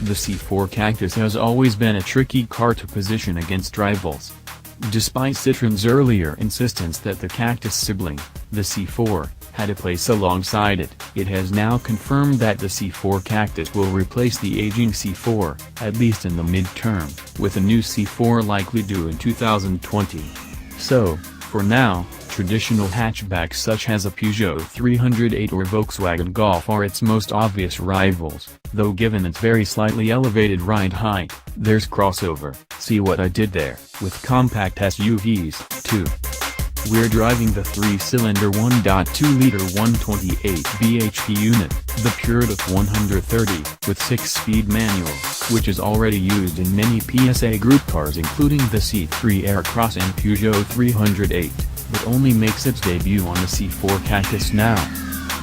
The C4 Cactus has always been a tricky car to position against rivals. Despite Citroen's earlier insistence that the Cactus sibling, the C4, had a place alongside it, it has now confirmed that the C4 Cactus will replace the aging C4, at least in the mid-term, with a new C4 likely due in 2020. So, for now, traditional hatchbacks such as a Peugeot 308 or Volkswagen Golf are its most obvious rivals, though given its very slightly elevated ride height, there's crossover. See what I did there, with compact SUVs, too. We're driving the 3-cylinder 1.2-liter 128 bhp unit, the Puretech 130, with 6-speed manual, which is already used in many PSA Group cars including the C3 Aircross and Peugeot 308, but only makes its debut on the C4 Cactus now.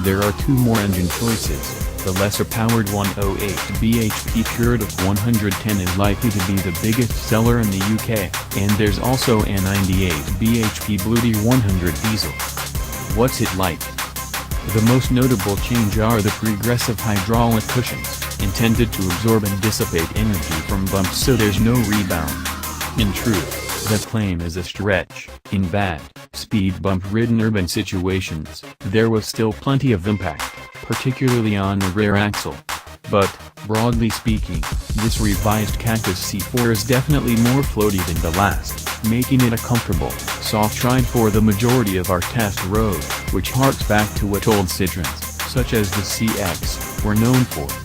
There are two more engine choices. The lesser-powered 108 bhp Puretech 110 is likely to be the biggest seller in the UK, and there's also a 98 bhp BlueHDi 100 diesel. What's it like? The most notable change are the progressive hydraulic cushions, intended to absorb and dissipate energy from bumps so there's no rebound. In truth, that claim is a stretch. In bad, speed bump-ridden urban situations, there was still plenty of impact, particularly on the rear axle. But, broadly speaking, this revised Cactus C4 is definitely more floaty than the last, making it a comfortable, soft ride for the majority of our test road, which harks back to what old Citroens, such as the CX, were known for.